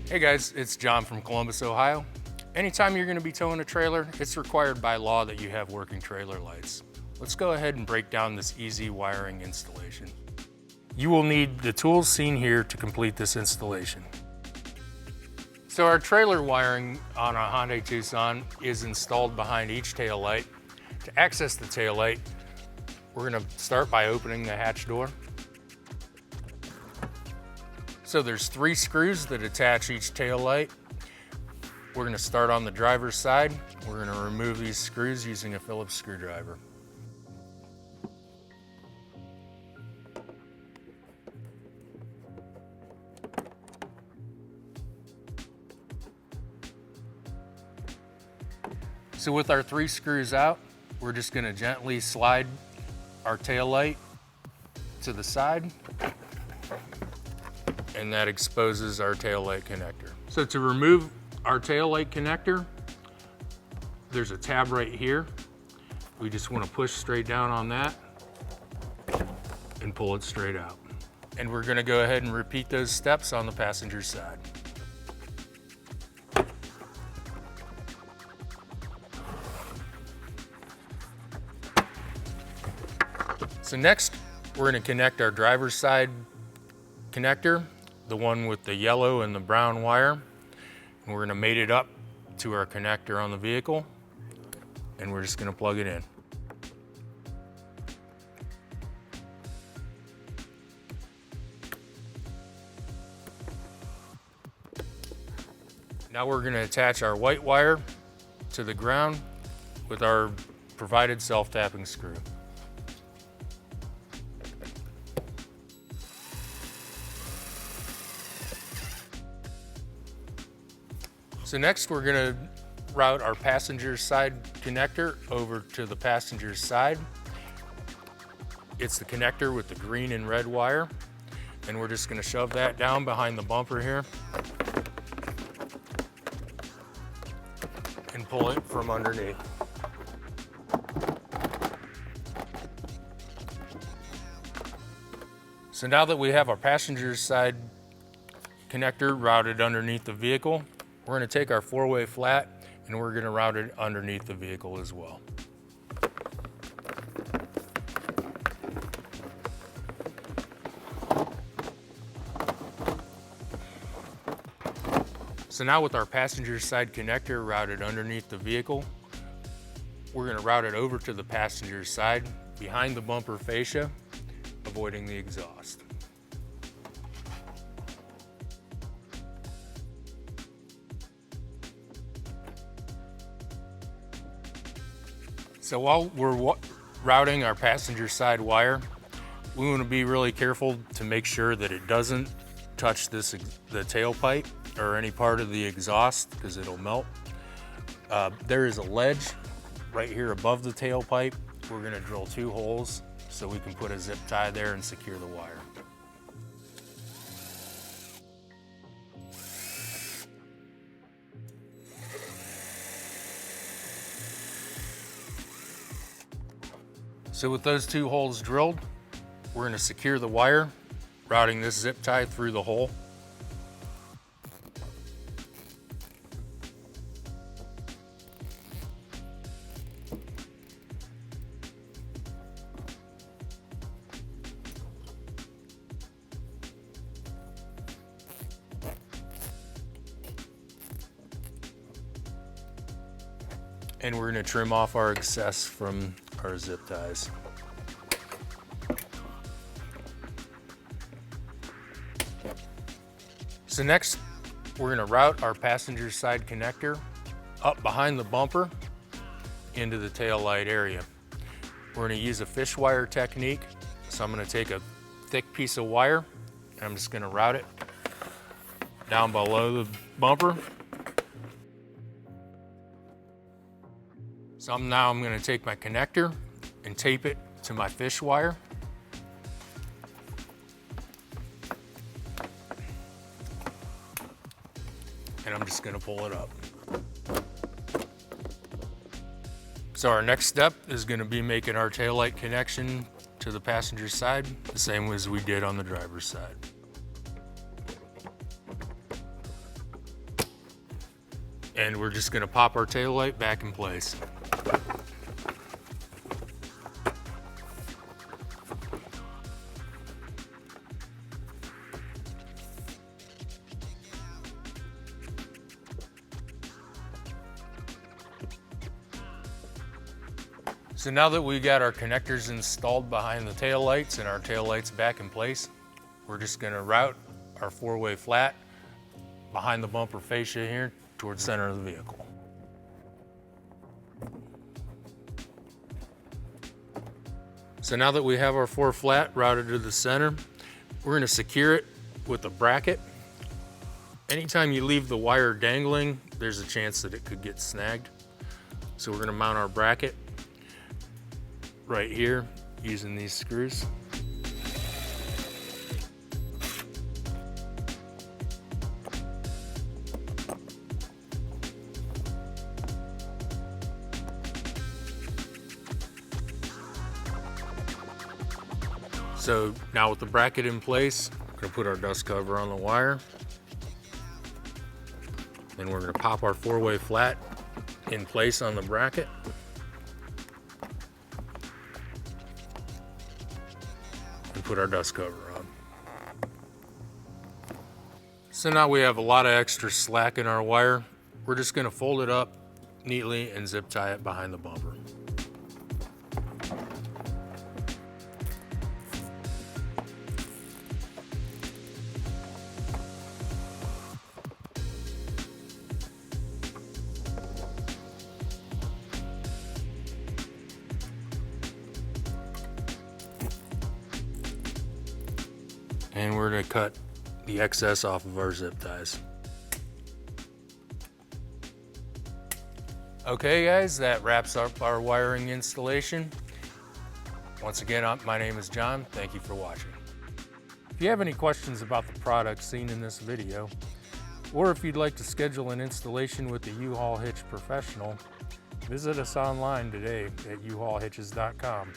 Hey guys, it's John from Columbus, Ohio. Anytime you're going to be towing a trailer, it's required by law that you have working trailer lights. Let's go ahead and break down this easy wiring installation. You will need the tools seen here to complete this installation. So our trailer wiring on a Hyundai Tucson is installed behind each tail light. To access the tail light, we're going to start by opening the hatch door. So there's 3 screws that attach each tail light. We're going to start on the driver's side. We're going to remove these screws using a Phillips screwdriver. So with our 3 screws out, we're just going to gently slide our tail light to the side, and that exposes our tail light connector. So to remove our tail light connector, there's a tab right here. We just want to push straight down on that and pull it straight out. And we're going to go ahead and repeat those steps on the passenger side. So next, we're going to connect our driver's side connector, the one with the yellow and the brown wire, and we're going to mate it up to our connector on the vehicle, and we're just going to plug it in. Now we're going to attach our white wire to the ground with our provided self-tapping screw. So next we're going to route our passenger side connector over to the passenger side. It's the connector with the green and red wire, and we're just going to shove that down behind the bumper here and pull it from underneath. So now that we have our passenger side connector routed underneath the vehicle, we're going to take our 4-way flat and we're going to route it underneath the vehicle as well. So now with our passenger side connector routed underneath the vehicle, we're going to route it over to the passenger side behind the bumper fascia, avoiding the exhaust. So while we're routing our passenger side wire, we want to be really careful to make sure that it doesn't touch the tailpipe or any part of the exhaust, because it'll melt. There is a ledge right here above the tailpipe. We're going to drill 2 holes so we can put a zip tie there and secure the wire. So with those 2 holes drilled, we're going to secure the wire, routing this zip tie through the hole. And we're going to trim off our excess from our zip ties. So next, we're going to route our passenger side connector up behind the bumper into the tail light area. We're going to use a fish wire technique. So I'm going to take a thick piece of wire and I'm just going to route it down below the bumper. So now I'm going to take my connector and tape it to my fish wire. And I'm just going to pull it up. So our next step is going to be making our taillight connection to the passenger side, the same as we did on the driver's side. And we're just gonna pop our tail light back in place. So now that we got our connectors installed behind the tail lights and our tail lights back in place, we're just gonna route our 4-way flat behind the bumper fascia here towards the center of the vehicle. So now that we have our 4 flat routed to the center, we're gonna secure it with a bracket. Anytime you leave the wire dangling, there's a chance that it could get snagged. So we're gonna mount our bracket right here using these screws. So now with the bracket in place, we're gonna put our dust cover on the wire. Then we're gonna pop our 4-way flat in place on the bracket. And put our dust cover on. So now we have a lot of extra slack in our wire. We're just gonna fold it up neatly and zip tie it behind the bumper. And we're gonna cut the excess off of our zip ties. Okay guys, that wraps up our wiring installation. Once again, my name is John. Thank you for watching. If you have any questions about the product seen in this video, or if you'd like to schedule an installation with the U-Haul Hitch professional, visit us online today at uhaulhitches.com.